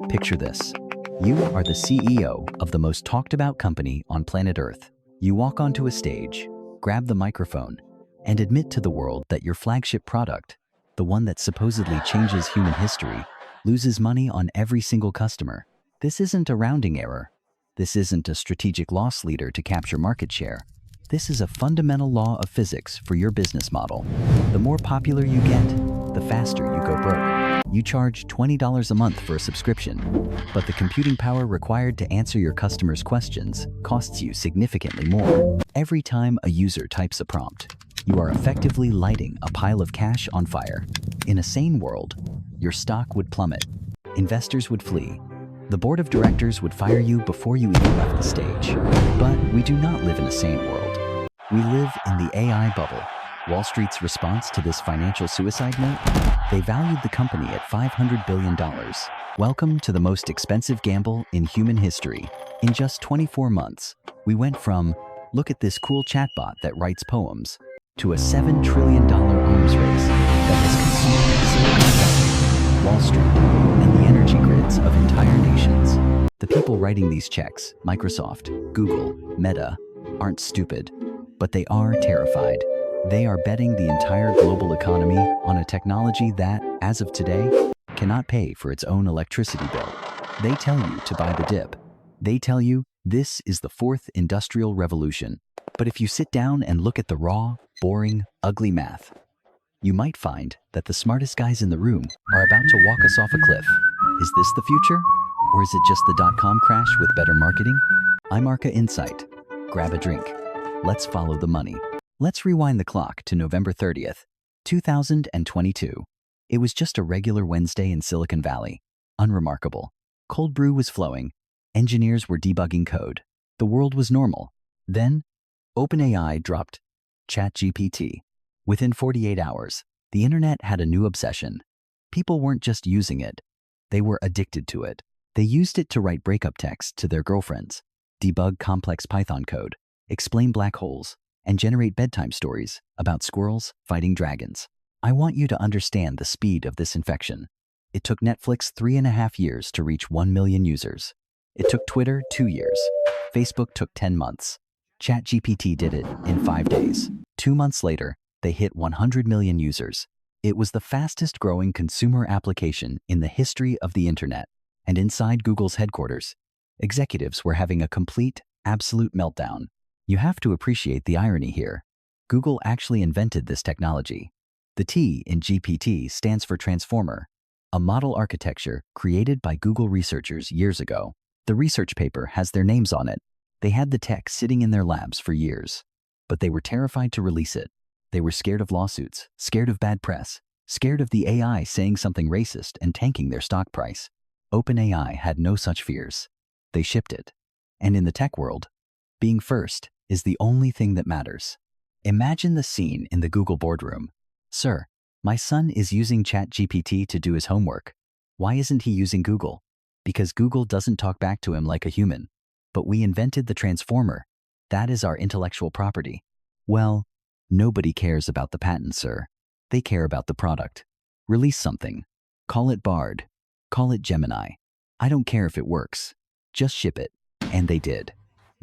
Picture this. You are the CEO of the most talked about company on planet Earth. You walk onto a stage, grab the microphone, and admit to the world that your flagship product, the one that supposedly changes human history, loses money on every single customer. This isn't a rounding error. This isn't a strategic loss leader to capture market share. This is a fundamental law of physics for your business model. The more popular you get, the faster you go broke. You charge $20 a month for a subscription, but the computing power required to answer your customers' questions costs you significantly more. Every time a user types a prompt, you are effectively lighting a pile of cash on fire. In a sane world, your stock would plummet, investors would flee, the board of directors would fire you before you even left the stage. But we do not live in a sane world. We live in the AI bubble. Wall Street's response to this financial suicide note? They valued the company at $500 billion. Welcome to the most expensive gamble in human history. In just 24 months, we went from, look at this cool chatbot that writes poems, to a $7 trillion arms race that has consumed Silicon Valley, Wall Street, and the energy grids of entire nations. The people writing these checks, Microsoft, Google, Meta, aren't stupid, but they are terrified. They are betting the entire global economy on a technology that, as of today, cannot pay for its own electricity bill. They tell you to buy the dip. They tell you this is the fourth industrial revolution. But if you sit down and look at the raw, boring, ugly math, you might find that the smartest guys in the room are about to walk us off a cliff. Is this the future? Or is it just the dot-com crash with better marketing? I'm Arca Insight. Grab a drink. Let's follow the money. Let's rewind the clock to November 30th, 2022. It was just a regular Wednesday in Silicon Valley. Unremarkable. Cold brew was flowing. Engineers were debugging code. The world was normal. Then, OpenAI dropped ChatGPT. Within 48 hours, the internet had a new obsession. People weren't just using it. They were addicted to it. They used it to write breakup texts to their girlfriends, debug complex Python code, explain black holes, and generate bedtime stories about squirrels fighting dragons. I want you to understand the speed of this infection. It took Netflix 3.5 years to reach 1 million users. It took Twitter 2 years. Facebook took 10 months. ChatGPT did it in 5 days. 2 months later, they hit 100 million users. It was the fastest growing consumer application in the history of the internet. And inside Google's headquarters, executives were having a complete, absolute meltdown. You have to appreciate the irony here. Google actually invented this technology. The T in GPT stands for transformer, a model architecture created by Google researchers years ago. The research paper has their names on it. They had the tech sitting in their labs for years, but they were terrified to release it. They were scared of lawsuits, scared of bad press, scared of the AI saying something racist and tanking their stock price. OpenAI had no such fears. They shipped it. And in the tech world, being first is the only thing that matters. Imagine the scene in the Google boardroom. Sir, my son is using ChatGPT to do his homework. Why isn't he using Google? Because Google doesn't talk back to him like a human. But we invented the transformer. That is our intellectual property. Well, nobody cares about the patent, sir. They care about the product. Release something. Call it Bard. Call it Gemini. I don't care if it works. Just ship it. And they did.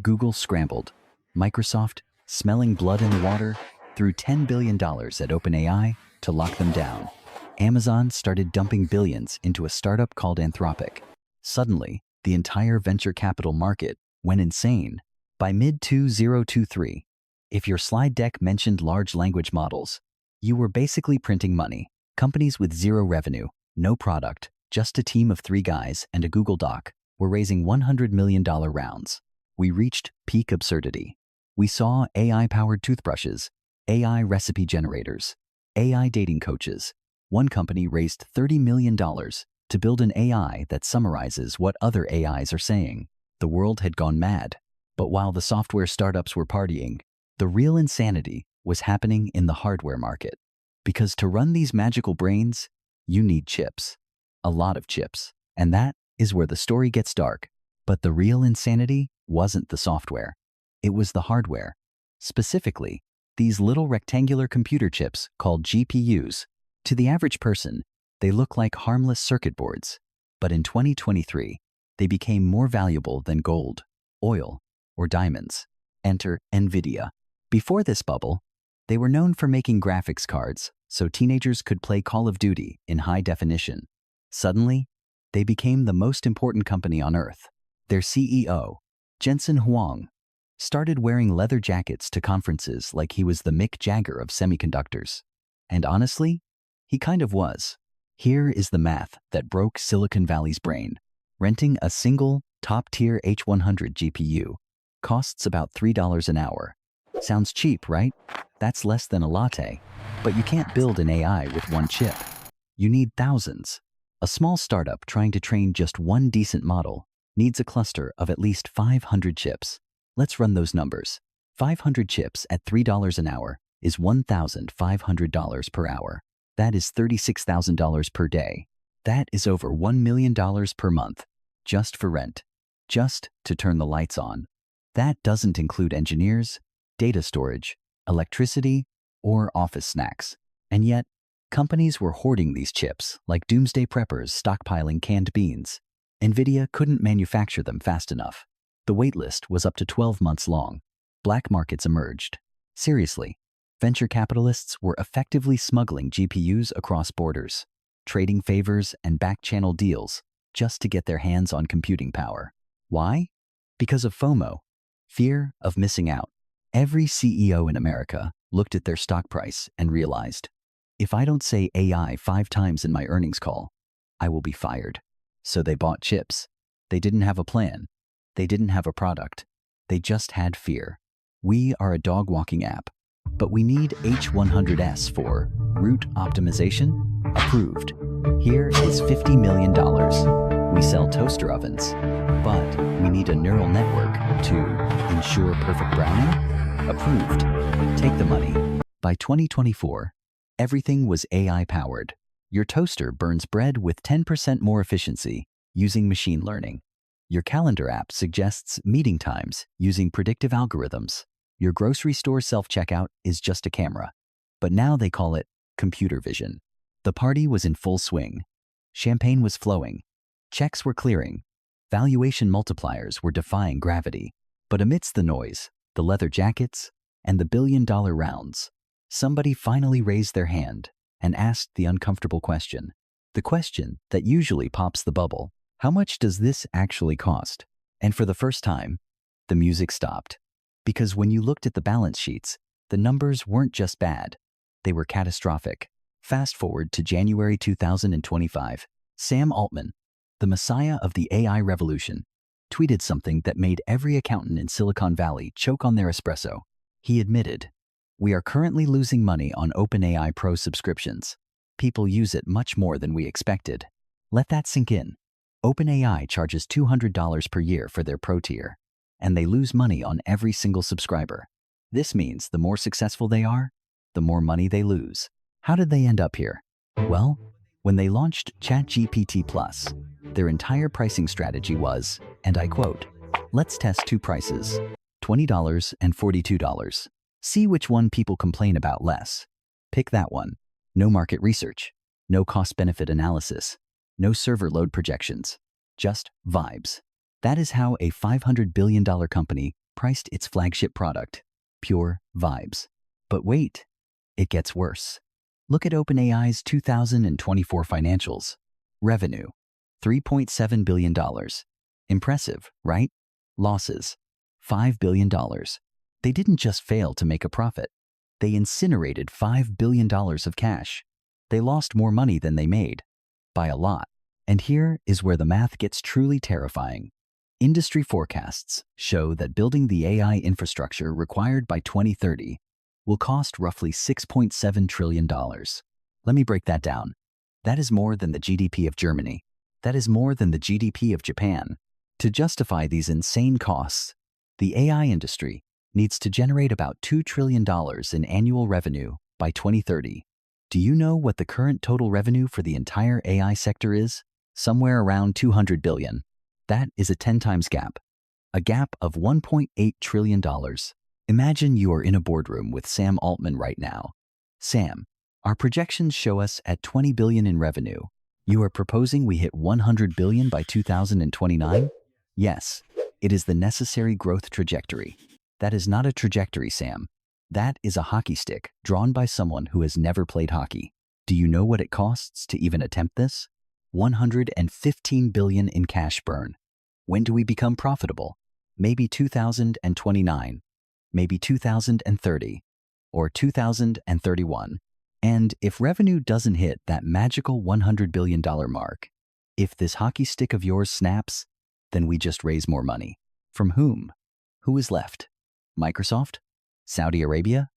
Google scrambled. Microsoft, smelling blood in the water, threw $10 billion at OpenAI to lock them down. Amazon started dumping billions into a startup called Anthropic. Suddenly, the entire venture capital market went insane. By mid-2023, if your slide deck mentioned large language models, you were basically printing money. Companies with zero revenue, no product, just a team of 3 guys and a Google Doc were raising $100 million rounds. We reached peak absurdity. We saw AI-powered toothbrushes, AI recipe generators, AI dating coaches. One company raised $30 million to build an AI that summarizes what other AIs are saying. The world had gone mad. But while the software startups were partying, the real insanity was happening in the hardware market. Because to run these magical brains, you need chips. A lot of chips. And that is where the story gets dark. But the real insanity wasn't the software. It was the hardware. Specifically, these little rectangular computer chips called GPUs. To the average person, they look like harmless circuit boards. But in 2023, they became more valuable than gold, oil, or diamonds. Enter NVIDIA. Before this bubble, they were known for making graphics cards so teenagers could play Call of Duty in high definition. Suddenly, they became the most important company on Earth. Their CEO, Jensen Huang, started wearing leather jackets to conferences like he was the Mick Jagger of semiconductors. And honestly, he kind of was. Here is the math that broke Silicon Valley's brain. Renting a single, top-tier H100 GPU costs about $3 an hour. Sounds cheap, right? That's less than a latte. But you can't build an AI with one chip. You need thousands. A small startup trying to train just one decent model needs a cluster of at least 500 chips. Let's run those numbers. 500 chips at $3 an hour is $1,500 per hour. That is $36,000 per day. That is over $1 million per month, just for rent, just to turn the lights on. That doesn't include engineers, data storage, electricity, or office snacks. And yet, companies were hoarding these chips like doomsday preppers stockpiling canned beans. NVIDIA couldn't manufacture them fast enough. The waitlist was up to 12 months long. Black markets emerged. Seriously, venture capitalists were effectively smuggling GPUs across borders, trading favors and back-channel deals just to get their hands on computing power. Why? Because of FOMO, fear of missing out. Every CEO in America looked at their stock price and realized, if I don't say AI 5 times in my earnings call, I will be fired. So they bought chips. They didn't have a plan. They didn't have a product. They just had fear. We are a dog-walking app, but we need H100S for route optimization. Approved. Here is $50 million. We sell toaster ovens, but we need a neural network to ensure perfect browning. Approved. Take the money. By 2024, everything was AI-powered. Your toaster burns bread with 10% more efficiency using machine learning. Your calendar app suggests meeting times using predictive algorithms. Your grocery store self-checkout is just a camera. But now they call it computer vision. The party was in full swing. Champagne was flowing. Checks were clearing. Valuation multipliers were defying gravity. But amidst the noise, the leather jackets, and the billion-dollar rounds, somebody finally raised their hand and asked the uncomfortable question. The question that usually pops the bubble. How much does this actually cost? And for the first time, the music stopped. Because when you looked at the balance sheets, the numbers weren't just bad. They were catastrophic. Fast forward to January 2025. Sam Altman, the messiah of the AI revolution, tweeted something that made every accountant in Silicon Valley choke on their espresso. He admitted, "We are currently losing money on OpenAI Pro subscriptions. People use it much more than we expected." Let that sink in. OpenAI charges $200 per year for their Pro tier, and they lose money on every single subscriber. This means the more successful they are, the more money they lose. How did they end up here? Well, when they launched ChatGPT Plus, their entire pricing strategy was, and I quote, "Let's test 2 prices, $20 and $42. See which one people complain about less. Pick that one. No market research, no cost-benefit analysis, no server load projections, just vibes." That is how a $500 billion company priced its flagship product, pure vibes. But wait, it gets worse. Look at OpenAI's 2024 financials. Revenue, $3.7 billion. Impressive, right? Losses, $5 billion. They didn't just fail to make a profit. They incinerated $5 billion of cash. They lost more money than they made, by a lot. And here is where the math gets truly terrifying. Industry forecasts show that building the AI infrastructure required by 2030 will cost roughly $6.7 trillion. Let me break that down. That is more than the GDP of Germany. That is more than the GDP of Japan. To justify these insane costs, the AI industry needs to generate about $2 trillion in annual revenue by 2030. Do you know what the current total revenue for the entire AI sector is? Somewhere around $200 billion. That is a 10 times gap. A gap of $1.8 trillion. Imagine you are in a boardroom with Sam Altman right now. "Sam, our projections show us at $20 billion in revenue, You are proposing we hit 100 billion by 2029? Yes, it is the necessary growth trajectory. That is not a trajectory, Sam. That is a hockey stick drawn by someone who has never played hockey. Do you know what it costs to even attempt this? 115 billion in cash burn. When do we become profitable? Maybe 2029, maybe 2030, or 2031. And if revenue doesn't hit that magical $100 billion mark, if this hockey stick of yours snaps, then we just raise more money. From whom? Who is left? Microsoft? Saudi Arabia?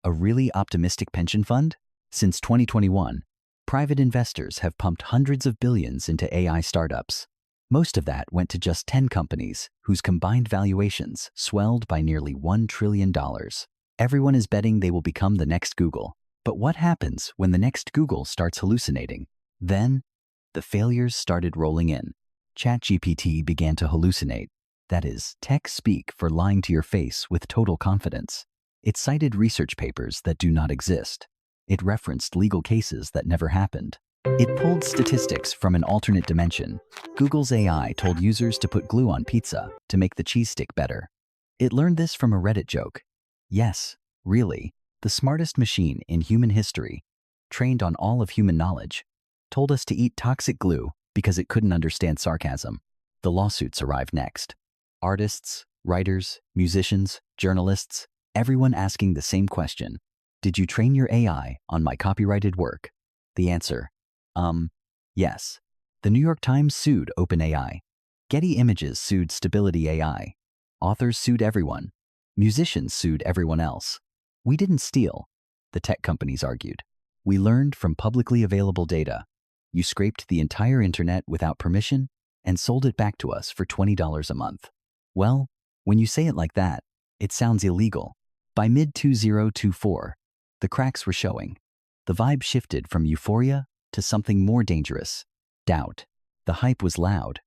A really optimistic pension fund? Since 2021, private investors have pumped hundreds of billions into AI startups. Most of that went to just 10 companies whose combined valuations swelled by nearly $1 trillion. Everyone is betting they will become the next Google. But what happens when the next Google starts hallucinating? Then, the failures started rolling in. ChatGPT began to hallucinate. That is, tech speak for lying to your face with total confidence. It cited research papers that do not exist. It referenced legal cases that never happened. It pulled statistics from an alternate dimension. Google's AI told users to put glue on pizza to make the cheese stick better. It learned this from a Reddit joke. Yes, really. The smartest machine in human history, trained on all of human knowledge, told us to eat toxic glue because it couldn't understand sarcasm. The lawsuits arrived next. Artists, writers, musicians, journalists, everyone asking the same question. Did you train your AI on my copyrighted work? The answer, yes. The New York Times sued OpenAI. Getty Images sued Stability AI. Authors sued everyone. Musicians sued everyone else. We didn't steal, the tech companies argued. We learned from publicly available data. You scraped the entire internet without permission and sold it back to us for $20 a month. Well, when you say it like that, it sounds illegal. By mid-2024, the cracks were showing. The vibe shifted from euphoria to something more dangerous, doubt. The hype was loud.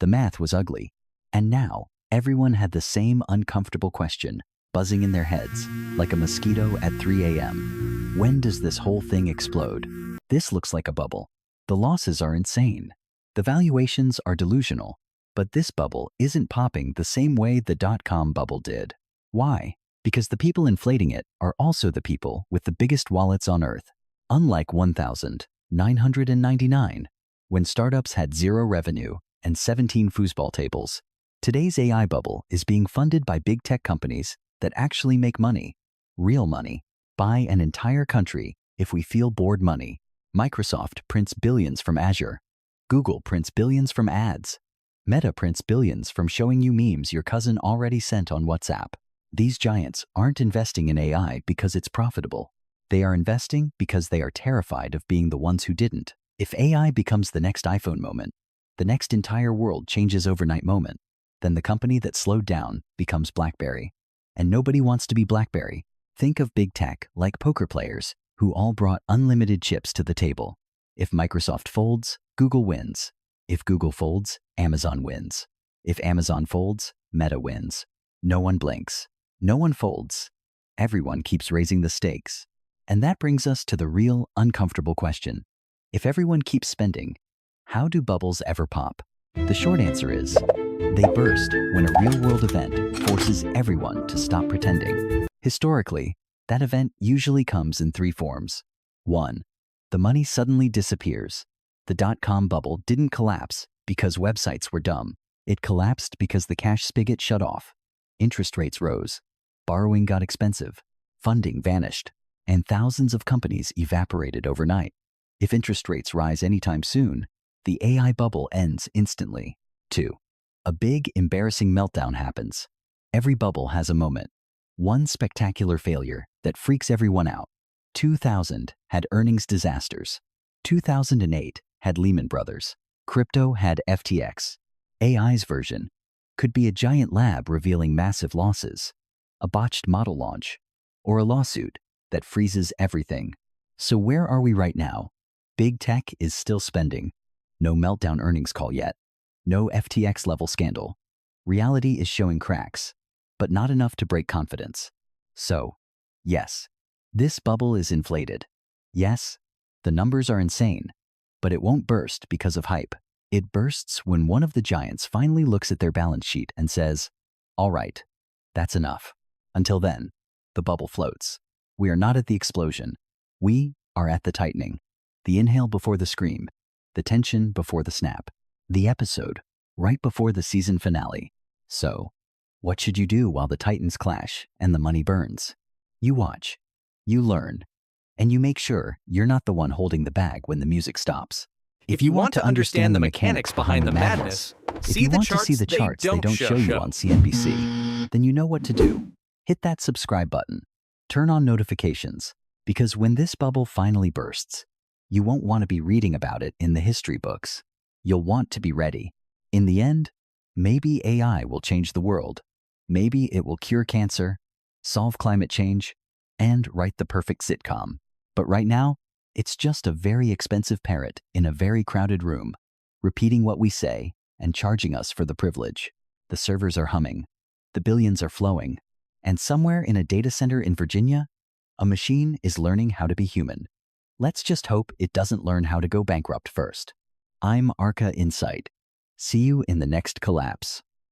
The math was ugly. And now, everyone had the same uncomfortable question buzzing in their heads, like a mosquito at 3 a.m. When does this whole thing explode? This looks like a bubble. The losses are insane. The valuations are delusional. But this bubble isn't popping the same way the dot-com bubble did. Why? Because the people inflating it are also the people with the biggest wallets on Earth. Unlike 1999, when startups had 0 revenue and 17 foosball tables, today's AI bubble is being funded by big tech companies that actually make money, real money. Buy an entire country if we feel bored money. Microsoft prints billions from Azure. Google prints billions from ads. Meta prints billions from showing you memes your cousin already sent on WhatsApp. These giants aren't investing in AI because it's profitable. They are investing because they are terrified of being the ones who didn't. If AI becomes the next iPhone moment, the next entire world changes overnight moment, then the company that slowed down becomes BlackBerry. And nobody wants to be BlackBerry. Think of big tech like poker players who all brought unlimited chips to the table. If Microsoft folds, Google wins. If Google folds, Amazon wins. If Amazon folds, Meta wins. No one blinks. No one folds. Everyone keeps raising the stakes. And that brings us to the real, uncomfortable question. If everyone keeps spending, how do bubbles ever pop? The short answer is, they burst when a real-world event forces everyone to stop pretending. Historically, that event usually comes in 3 forms. 1. The money suddenly disappears. The dot-com bubble didn't collapse because websites were dumb. It collapsed because the cash spigot shut off. Interest rates rose. Borrowing got expensive. Funding vanished. And thousands of companies evaporated overnight. If interest rates rise anytime soon, the AI bubble ends instantly. 2. A big, embarrassing meltdown happens. Every bubble has a moment. One spectacular failure that freaks everyone out. 2000 had earnings disasters. 2008 had Lehman Brothers. Crypto had FTX. AI's version could be a giant lab revealing massive losses, a botched model launch, or a lawsuit that freezes everything. So where are we right now? Big tech is still spending. No meltdown earnings call yet. No FTX level scandal. Reality is showing cracks, but not enough to break confidence. So, yes, this bubble is inflated. Yes, the numbers are insane, But it won't burst because of hype. It bursts when one of the giants finally looks at their balance sheet and says, "All right, that's enough." Until then, the bubble floats. We are not at the explosion. We are at the tightening. The inhale before the scream. The tension before the snap. The episode right before the season finale. So, what should you do while the titans clash and the money burns? You watch. You learn. And you make sure you're not the one holding the bag when the music stops. If you want to understand the mechanics behind the madness, if you want to see the charts they don't show you on CNBC, then you know what to do. Hit that subscribe button. Turn on notifications, because when this bubble finally bursts, you won't want to be reading about it in the history books. You'll want to be ready. In the end, maybe AI will change the world. Maybe it will cure cancer, solve climate change, and write the perfect sitcom. But right now, it's just a very expensive parrot in a very crowded room, repeating what we say and charging us for the privilege. The servers are humming, the billions are flowing, and somewhere in a data center in Virginia, a machine is learning how to be human. Let's just hope it doesn't learn how to go bankrupt first. I'm Arca Insight. See you in the next collapse.